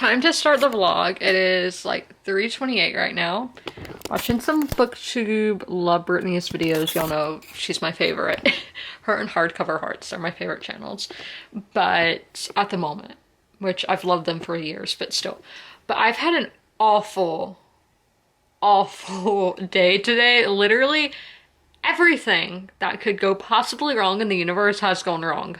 time to start the vlog. It is like 3:28 right now. Watching some booktube. Love Brittany's videos. Y'all know she's my favorite. Her and Hardcover Hearts are my favorite channels. But at the moment, which I've loved them for years, but still. But I've had an awful day today. Literally everything that could go possibly wrong in the universe has gone wrong.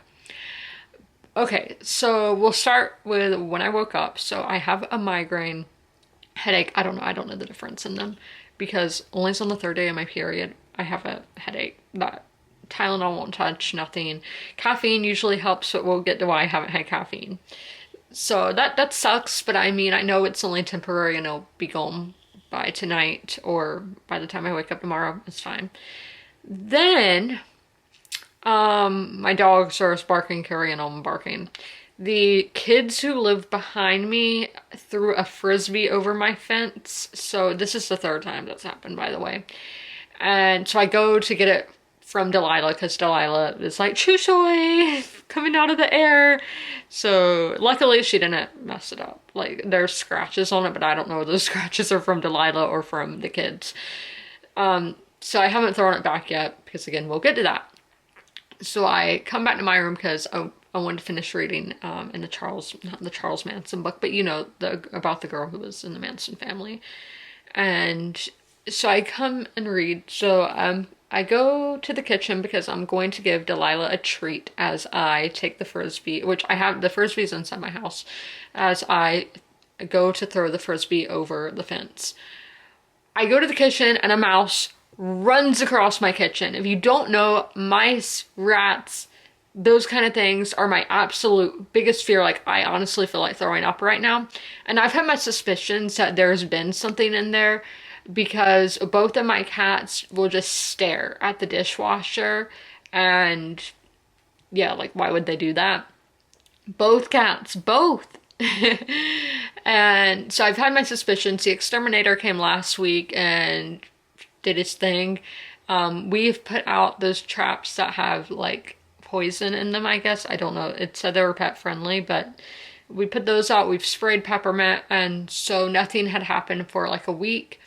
Okay, so we'll start with when I woke up. So I have a migraine, headache. I don't know the difference in them because only on the third day of my period I have a headache that Tylenol won't touch, nothing. Caffeine usually helps, but we'll get to why I haven't had caffeine. So that sucks, but I mean, I know it's only temporary and it'll be gone by tonight or by the time I wake up tomorrow. It's fine. Then my dog starts barking, carrying on barking. The kids who live behind me threw a frisbee over my fence. So this is the third time that's happened, by the way. And so I go to get it from Delilah because Delilah is like, choo choy, coming out of the air. So luckily she didn't mess it up. Like there's scratches on it, but I don't know if those scratches are from Delilah or from the kids. So I haven't thrown it back yet because again, we'll get to that. So I come back to my room because I wanted to finish reading in not the Charles Manson book, but you know, about the girl who was in the Manson family. And so I come and read. So I go to the kitchen because I'm going to give Delilah a treat as I take the frisbee, which I have, the frisbee's inside my house, as I go to throw the frisbee over the fence. I go to the kitchen and a mouse runs across my kitchen. If you don't know, mice, rats, those kind of things are my absolute biggest fear. Like I honestly feel like throwing up right now. And I've had my suspicions that there's been something in there because both of my cats will just stare at the dishwasher. And yeah, like why would they do that? Both cats, both. And so I've had my suspicions. The exterminator came last week and did his thing. We've put out those traps that have like poison in them, I guess. I don't know. It said they were pet friendly, but we put those out. We've sprayed peppermint, and so nothing had happened for like a week.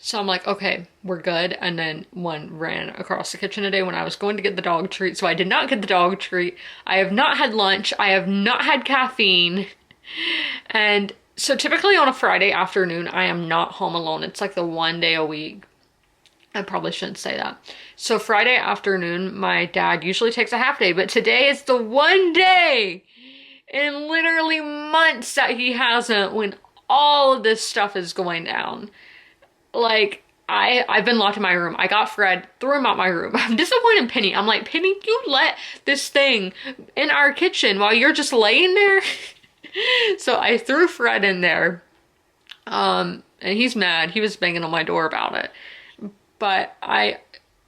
So I'm like, okay, we're good. And then one ran across the kitchen today when I was going to get the dog treat. So I did not get the dog treat. I have not had lunch. I have not had caffeine. And so typically on a Friday afternoon, I am not home alone. It's like the one day a week. I probably shouldn't say that. So Friday afternoon, my dad usually takes a half day, but today is the one day in literally months that he hasn't when all of this stuff is going down. Like, I've been locked in my room. I got Fred, threw him out my room. I'm disappointed in Penny. I'm like, Penny, you let this thing in our kitchen while you're just laying there? So I threw Fred in there. And he's mad. He was banging on my door about it. But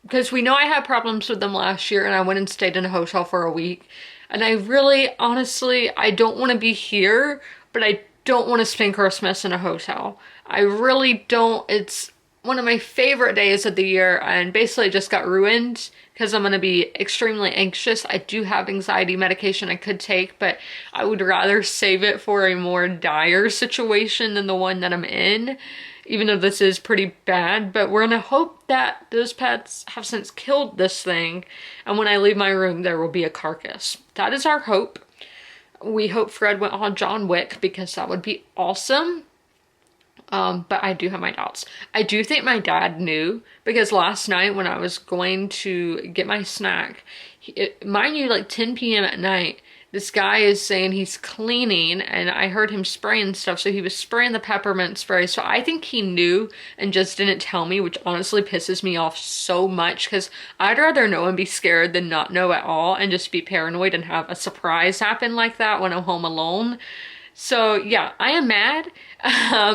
because we know I had problems with them last year and I went and stayed in a hotel for a week. And I really, honestly, I don't want to be here, but I don't want to spend Christmas in a hotel. I really don't. It's one of my favorite days of the year and basically it just got ruined because I'm going to be extremely anxious. I do have anxiety medication I could take, but I would rather save it for a more dire situation than the one that I'm in, even though this is pretty bad. But we're going to hope that those pets have since killed this thing, and when I leave my room, there will be a carcass. That is our hope. We hope Fred went on John Wick because that would be awesome. But I do have my doubts. I do think my dad knew because last night when I was going to get my snack, mind you, like 10 p.m. at night, this guy is saying he's cleaning and I heard him spraying stuff. So he was spraying the peppermint spray. So I think he knew and just didn't tell me, which honestly pisses me off so much because I'd rather know and be scared than not know at all and just be paranoid and have a surprise happen like that when I'm home alone. So yeah, I am mad,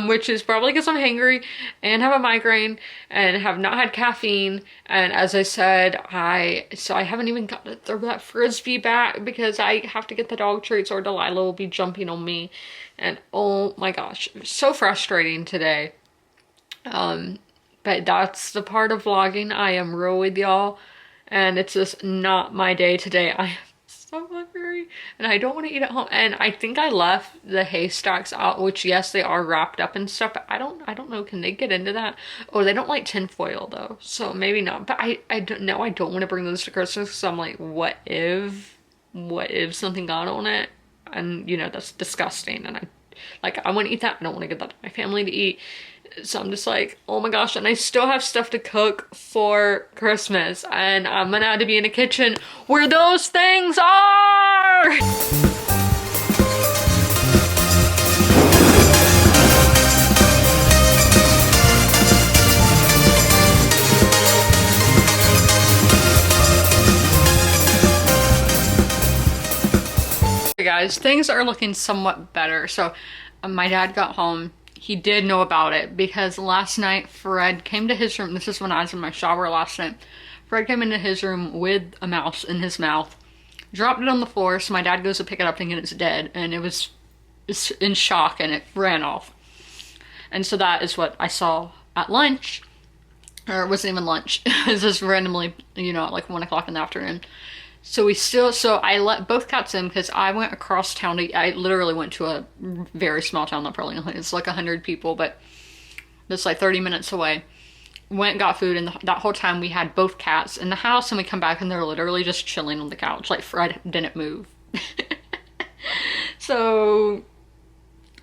which is probably because I'm hangry and have a migraine and have not had caffeine. And as I said, I haven't even got to throw that frisbee back because I have to get the dog treats or Delilah will be jumping on me. And oh my gosh, so frustrating today. But that's the part of vlogging. I am real with y'all and it's just not my day today. I am so hungry. hungry and I don't want to eat at home. And I think I left the haystacks out, which yes, they are wrapped up and stuff, but I don't know, can they get into that? Oh, they don't like tinfoil though, so maybe not. But I don't know, I don't want to bring those to Christmas because I'm like, what if something got on it? And you know, that's disgusting, and I want to eat that. I don't want to give that to my family to eat. So I'm just like, oh my gosh, and I still have stuff to cook for Christmas, and I'm gonna have to be in a kitchen where those things are! Hey guys, things are looking somewhat better. So my dad got home. He did know about it because last night Fred came to his room. This is when I was in my shower last night. Fred came into his room with a mouse in his mouth, dropped it on the floor, so my dad goes to pick it up thinking it's dead, and it's in shock and it ran off. And so that is what I saw at lunch. Or it wasn't even lunch. It was just randomly, you know, at like 1 o'clock in the afternoon. So I let both cats in because I went across town I literally went to a very small town that probably it's like 100 people, but it's like 30 minutes away. Went, got food, and that whole time we had both cats in the house, and we come back and they're literally just chilling on the couch. Like Fred didn't move. So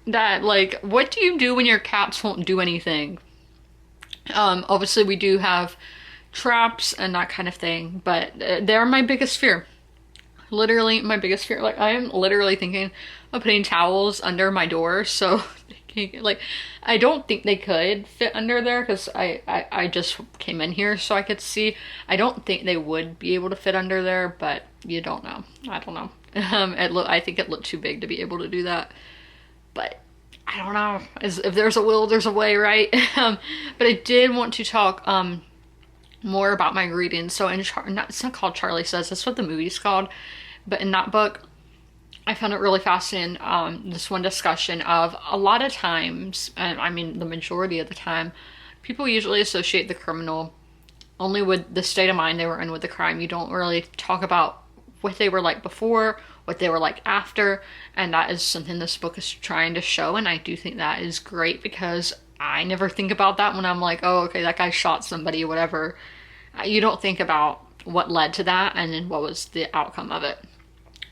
that, like, what do you do when your cats won't do anything? Obviously we do have traps and that kind of thing, but they're my biggest fear. Literally my biggest fear. Like, I am literally thinking of putting towels under my door so like, I don't think they could fit under there because I just came in here so I could see. I don't think they would be able to fit under there, but you don't know. I don't know. I think it looked too big to be able to do that, but I don't know. If there's a will, there's a way, right? But I did want to talk more about my reading. So it's not called Charlie Says, that's what the movie's called, but in that book I found it really fascinating, this one discussion of a lot of times, and I mean the majority of the time, people usually associate the criminal only with the state of mind they were in with the crime. You don't really talk about what they were like before, what they were like after, and that is something this book is trying to show, and I do think that is great because I never think about that when I'm like, oh, okay, that guy shot somebody or whatever. You don't think about what led to that and then what was the outcome of it,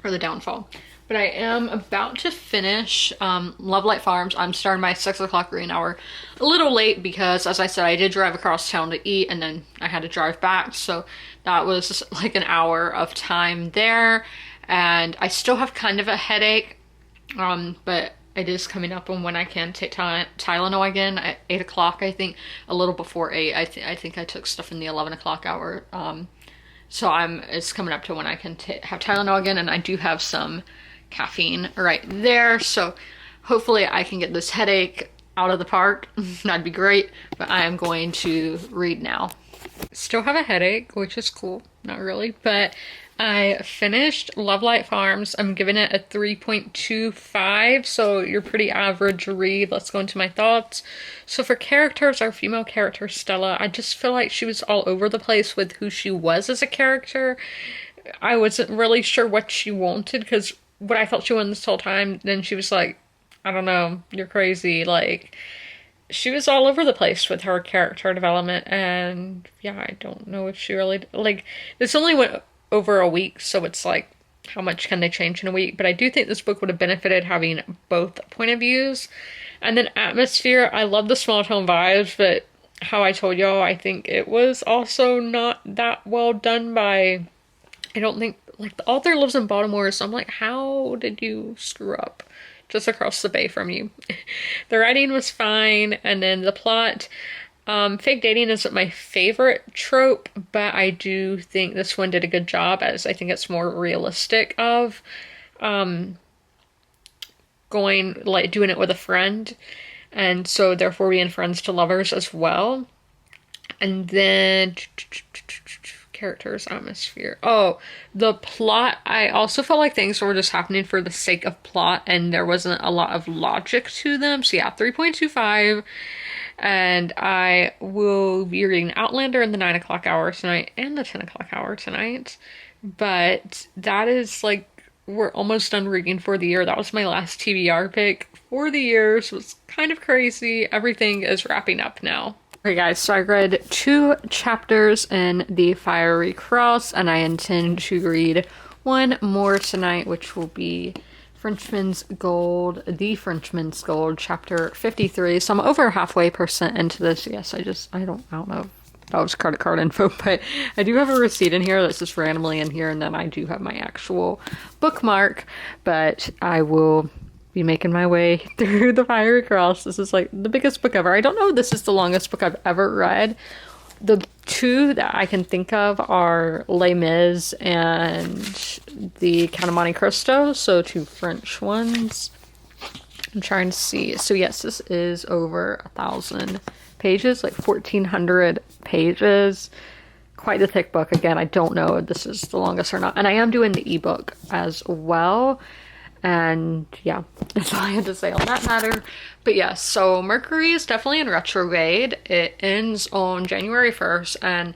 or the downfall. But I am about to finish Moonlight Farms. I'm starting my 6 o'clock reading hour a little late because, as I said, I did drive across town to eat and then I had to drive back. So that was like an hour of time there. And I still have kind of a headache, but it is coming up on when I can take Tylenol again at 8 o'clock, I think. A little before 8. I think I took stuff in the 11 o'clock hour. So it's coming up to when I can have Tylenol again, and I do have some caffeine right there. So hopefully I can get this headache out of the park. That'd be great. But I am going to read now. Still have a headache, which is cool. Not really, but I finished Moonlight Farms. I'm giving it a 3.25, so you're pretty average read. Let's go into my thoughts. So for characters, our female character, Stella, I just feel like she was all over the place with who she was as a character. I wasn't really sure what she wanted, because what I thought she wanted this whole time, then she was like, I don't know, you're crazy. Like, she was all over the place with her character development, and yeah, I don't know if she really, like, this only went over a week, so it's like, how much can they change in a week? But I do think this book would have benefited having both point of views. And then atmosphere, I love the small town vibes, but how I told y'all, I think it was also not that well done by, I don't think, like, the author lives in Baltimore, so I'm like, how did you screw up just across the bay from you? The writing was fine, and then the plot, fake dating isn't my favorite trope, but I do think this one did a good job, as I think it's more realistic of doing it with a friend, and so therefore being friends to lovers as well. And then characters, atmosphere. Oh, the plot. I also felt like things were just happening for the sake of plot, and there wasn't a lot of logic to them. So yeah, 3.25. And I will be reading Outlander in the 9 o'clock hour tonight and the 10 o'clock hour tonight. But that is like we're almost done reading for the year. That was my last TBR pick for the year, so it's kind of crazy. Everything is wrapping up now. Okay guys, so I read 2 chapters in The Fiery Cross, and I intend to read one more tonight, which will be Frenchman's Gold, The Frenchman's Gold, chapter 53. So I'm over halfway percent into this. Yes, I don't know if that was credit card info, but I do have a receipt in here that's just randomly in here, and then I do have my actual bookmark, but I will be making my way through The Fiery Cross. This is like the biggest book ever. I don't know if this is the longest book I've ever read. The 2 that I can think of are Les Mis and The Count of Monte Cristo, so 2 French ones. I'm trying to see. So yes, this is over 1,000 pages, like 1,400 pages. Quite a thick book. Again, I don't know if this is the longest or not. And I am doing the ebook as well. And yeah, that's all I had to say on that matter. But yeah, so Mercury is definitely in retrograde. It ends on January 1st, and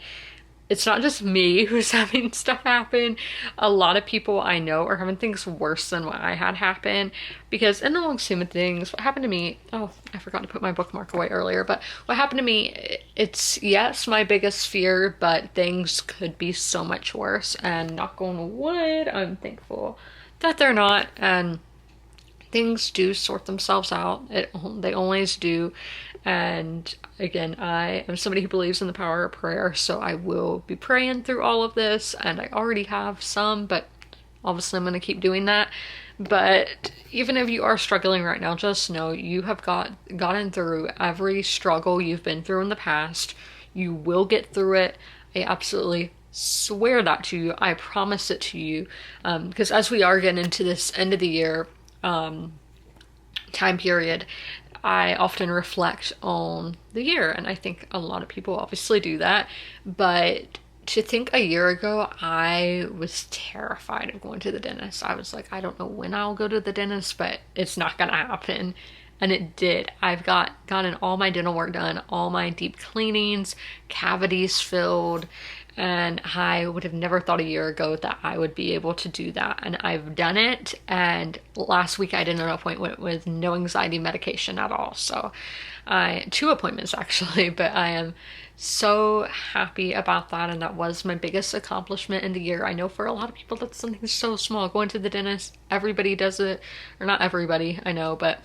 it's not just me who's having stuff happen. A lot of people I know are having things worse than what I had happen, because in the long scheme of things, what happened to me, oh, I forgot to put my bookmark away earlier, but what happened to me, it's, yes, my biggest fear, but things could be so much worse, and knock on wood, I'm thankful that they're not, and things do sort themselves out. They always do. And again, I am somebody who believes in the power of prayer, so I will be praying through all of this, and I already have some, but obviously I'm going to keep doing that. But even if you are struggling right now, just know you have gotten through every struggle you've been through in the past. You will get through it. I absolutely swear that to you. I promise it to you, because as we are getting into this end of the year time period, I often reflect on the year, and I think a lot of people obviously do that, but to think a year ago I was terrified of going to the dentist. I was like, I don't know when I'll go to the dentist, but it's not gonna happen. And it did. I've gotten all my dental work done, all my deep cleanings, cavities filled, and I would have never thought a year ago that I would be able to do that. And I've done it. And last week I did an appointment with no anxiety medication at all. So 2 appointments actually, but I am so happy about that. And that was my biggest accomplishment in the year. I know for a lot of people that's something so small. Going to the dentist, everybody does it, or not everybody, I know, but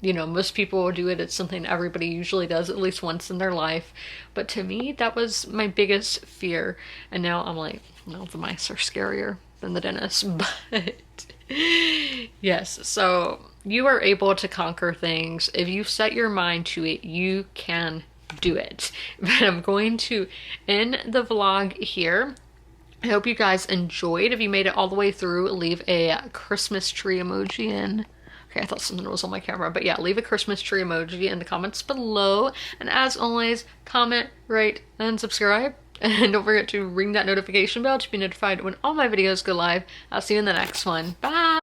you know, most people do it. It's something everybody usually does at least once in their life. But to me, that was my biggest fear. And now I'm like, no, the mice are scarier than the dentist. But yes, so you are able to conquer things. If you set your mind to it, you can do it. But I'm going to end the vlog here. I hope you guys enjoyed. If you made it all the way through, leave a Christmas tree emoji in. Okay, I thought something was on my camera, but yeah, leave a Christmas tree emoji in the comments below. And as always, comment, rate, and subscribe. And don't forget to ring that notification bell to be notified when all my videos go live. I'll see you in the next one. Bye!